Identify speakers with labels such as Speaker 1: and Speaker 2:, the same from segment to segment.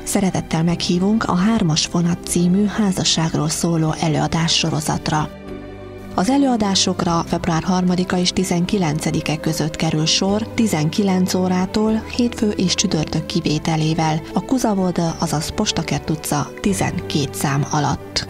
Speaker 1: Szeretettel meghívunk a 3-as vonat című házasságról szóló előadássorozatra. Az előadásokra február 3-a és 19-e között kerül sor 19 órától hétfő és csütörtök kivételével a Kuzavod, azaz Postakert utca 12 szám alatt.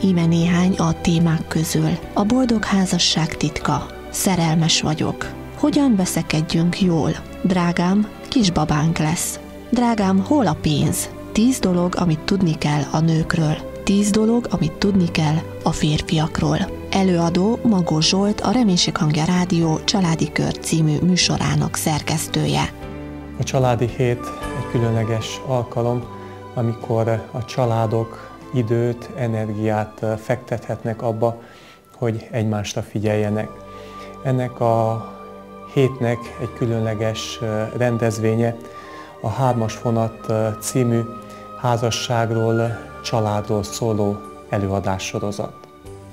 Speaker 1: Íme néhány a témák közül. A boldog házasság titka. Szerelmes vagyok. Hogyan veszekedjünk jól? Drágám, kisbabánk lesz. Drágám, hol a pénz? 10 dolog, amit tudni kell a nőkről. 10 dolog, amit tudni kell a férfiakról. Előadó Magó Zsolt, a Reménység Hangja Rádió Családi Kör című műsorának szerkesztője.
Speaker 2: A családi hét egy különleges alkalom, amikor a családok időt, energiát fektethetnek abba, hogy egymásra figyeljenek. Ennek a hétnek egy különleges rendezvénye a 3-as vonat című házasságról, családról szóló előadássorozat.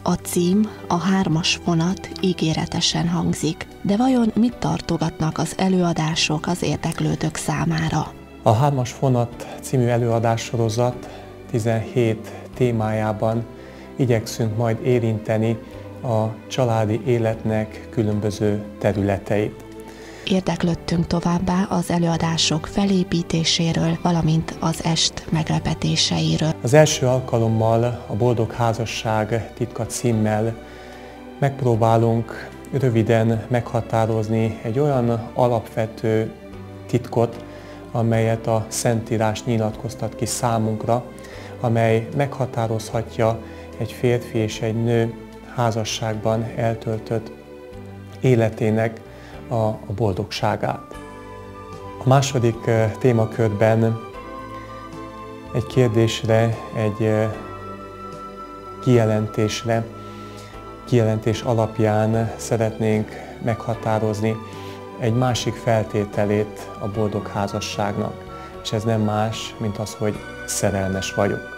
Speaker 1: A cím, a 3-as vonat ígéretesen hangzik, de vajon mit tartogatnak az előadások az érdeklődők számára?
Speaker 2: A 3-as vonat című előadássorozat 17 témájában igyekszünk majd érinteni a családi életnek különböző területeit.
Speaker 1: Érdeklődtünk továbbá az előadások felépítéséről, valamint az est meglepetéseiről.
Speaker 2: Az első alkalommal a Boldog házasság titka címmel megpróbálunk röviden meghatározni egy olyan alapvető titkot, amelyet a Szentírás nyilatkoztat ki számunkra, amely meghatározhatja egy férfi és egy nő házasságban eltöltött életének a boldogságát. A második témakörben egy kérdésre, egy kijelentés alapján szeretnénk meghatározni egy másik feltételét a boldog házasságnak, és ez nem más, mint az, hogy szerelmes vagyok.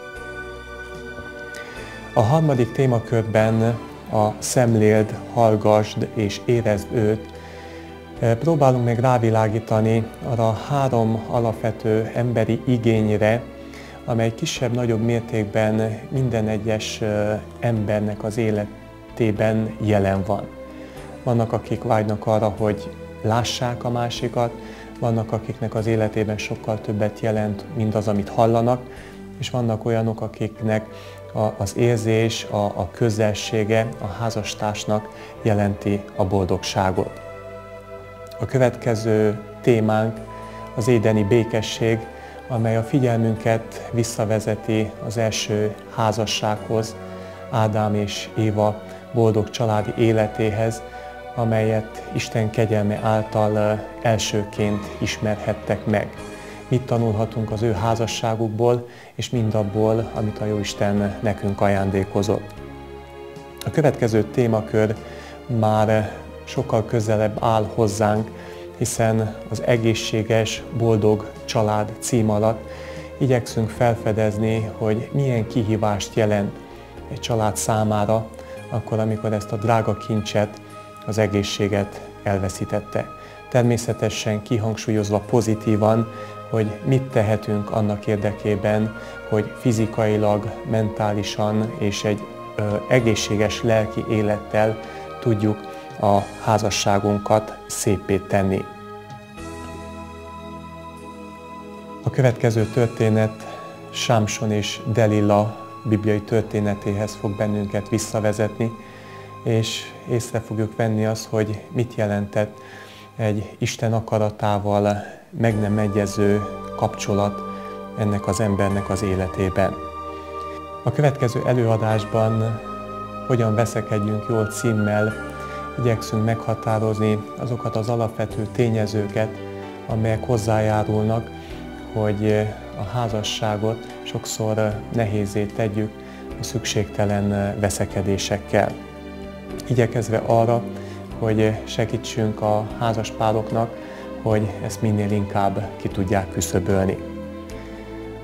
Speaker 2: A harmadik témakörben a szemléld, hallgasd és érezd őt. Próbálunk meg rávilágítani arra 3 alapvető emberi igényre, amely kisebb-nagyobb mértékben minden egyes embernek az életében jelen van. Vannak, akik vágynak arra, hogy lássák a másikat, vannak, akiknek az életében sokkal többet jelent mindaz, amit hallanak, és vannak olyanok, akiknek az érzés, a közelsége a házastársnak jelenti a boldogságot. A következő témánk az édeni békesség, amely a figyelmünket visszavezeti az első házassághoz, Ádám és Éva boldog családi életéhez, amelyet Isten kegyelme által elsőként ismerhettek meg. Mit tanulhatunk az ő házasságukból, és mindabból, amit a Jóisten nekünk ajándékozott. A következő témakör már sokkal közelebb áll hozzánk, hiszen az egészséges, boldog család cím alatt igyekszünk felfedezni, hogy milyen kihívást jelent egy család számára, akkor, amikor ezt a drága kincset, az egészséget elveszítette. Természetesen kihangsúlyozva pozitívan, hogy mit tehetünk annak érdekében, hogy fizikailag, mentálisan és egy egészséges lelki élettel tudjuk a házasságunkat széppé tenni. A következő történet Sámson és Delila bibliai történetéhez fog bennünket visszavezetni, és észre fogjuk venni azt, hogy mit jelentett egy Isten akaratával meg nem egyező kapcsolat ennek az embernek az életében. A következő előadásban Hogyan veszekedjünk jól címmel igyekszünk meghatározni azokat az alapvető tényezőket, amelyek hozzájárulnak, hogy a házasságot sokszor nehézzé tegyük a szükségtelen veszekedésekkel. Igyekezve arra, hogy segítsünk a házaspároknak, hogy ezt minél inkább ki tudják küszöbölni.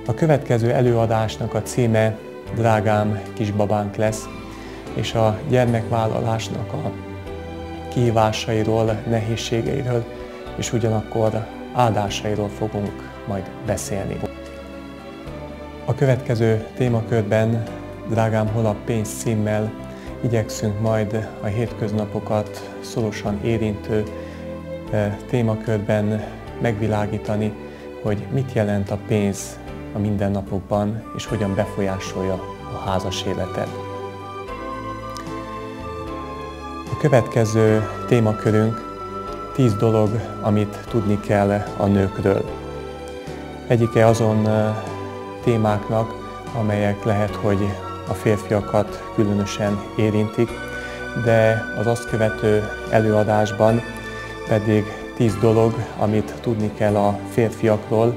Speaker 2: A következő előadásnak a címe Drágám, kisbabánk lesz, és a gyermekvállalásnak a kihívásairól, nehézségeiről, és ugyanakkor áldásairól fogunk majd beszélni. A következő témakörben, Drágám, hol a pénz címmel igyekszünk majd a hétköznapokat szorosan érintő témakörben megvilágítani, hogy mit jelent a pénz a mindennapokban, és hogyan befolyásolja a házas életet. A következő témakörünk 10 dolog, amit tudni kell a nőkről. Egyike azon témáknak, amelyek lehet, hogy a férfiakat különösen érintik, de az azt követő előadásban pedig 10 dolog, amit tudni kell a férfiakról.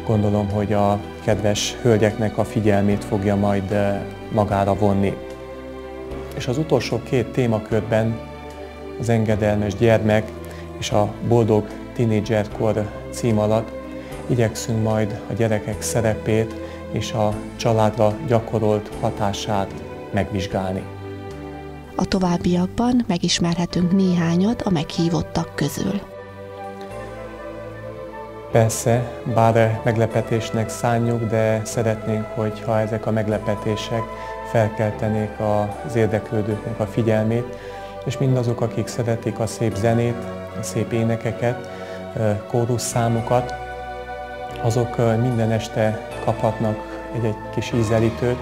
Speaker 2: Gondolom, hogy a kedves hölgyeknek a figyelmét fogja majd magára vonni. És az utolsó 2 témakörben, az engedelmes gyermek és a boldog tínédzserkor cím alatt igyekszünk majd a gyerekek szerepét és a családra gyakorolt hatását megvizsgálni.
Speaker 1: A továbbiakban megismerhetünk néhányat a meghívottak közül.
Speaker 2: Persze, bár meglepetésnek szánjuk, de szeretnénk, hogyha ezek a meglepetések felkeltenék az érdeklődőknek a figyelmét, és mindazok, akik szeretik a szép zenét, a szép énekeket, kóruszszámokat, azok minden este kaphatnak egy kis ízelítőt,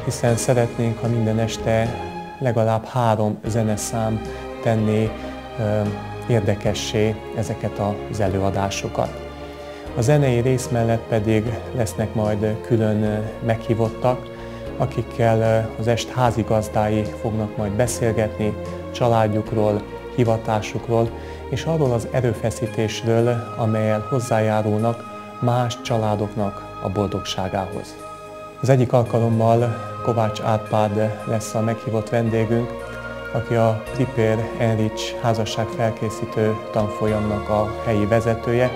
Speaker 2: hiszen szeretnénk, ha minden este legalább 3 zeneszám tenné érdekessé ezeket az előadásokat. A zenei rész mellett pedig lesznek majd külön meghívottak, akikkel az est házigazdái fognak majd beszélgetni családjukról, hivatásukról, és arról az erőfeszítésről, amellyel hozzájárulnak más családoknak a boldogságához. Az egyik alkalommal Kovács Árpád lesz a meghívott vendégünk, aki a Prepare Enrich házasságfelkészítő tanfolyamnak a helyi vezetője,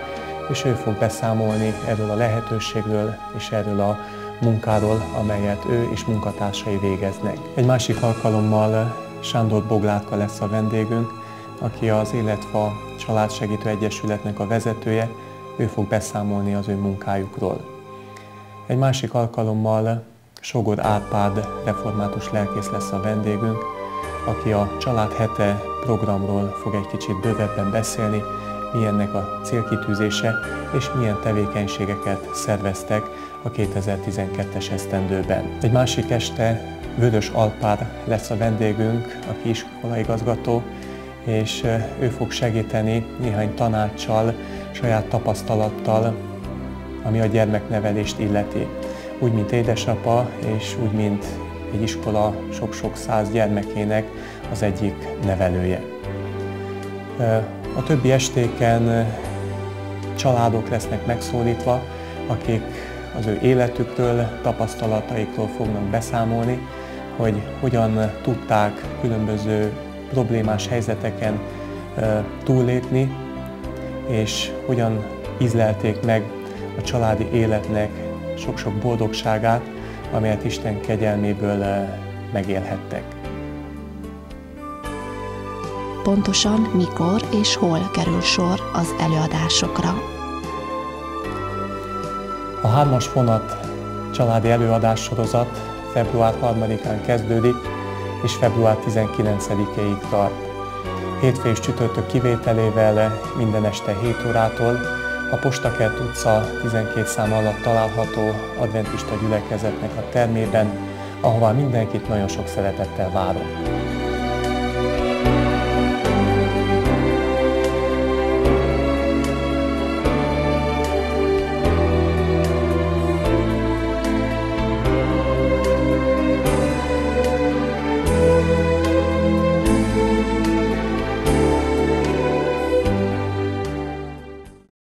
Speaker 2: és ő fog beszámolni erről a lehetőségről és erről a munkáról, amelyet ő és munkatársai végeznek. Egy másik alkalommal Sándor Boglátka lesz a vendégünk, aki az Életfa Családsegítő Egyesületnek a vezetője, ő fog beszámolni az ő munkájukról. Egy másik alkalommal Sógor Árpád református lelkész lesz a vendégünk, aki a Család hete programról fog egy kicsit bővebben beszélni, milyennek a célkitűzése és milyen tevékenységeket szerveztek a 2012-es esztendőben. Egy másik este Vörös Alpár lesz a vendégünk, aki iskolaigazgató, és ő fog segíteni néhány tanáccsal, saját tapasztalattal, ami a gyermeknevelést illeti. Úgy, mint édesapa, és úgy, mint egy iskola sok-sok száz gyermekének az egyik nevelője. A többi estéken családok lesznek megszólítva, akik az ő életükről, tapasztalataikról fognak beszámolni, hogy hogyan tudták különböző problémás helyzeteken túllépni, és hogyan ízlelték meg a családi életnek sok-sok boldogságát, amelyet Isten kegyelméből megélhettek.
Speaker 1: Pontosan mikor és hol kerül sor az előadásokra?
Speaker 2: A 3-as vonat családi előadássorozat február 3-án kezdődik, és február 19-ig tart. Hétfő és csütörtök kivételével minden este 7 órától a Postakert utca 12 szám alatt található adventista gyülekezetnek a termében, ahová mindenkit nagyon sok szeretettel várunk.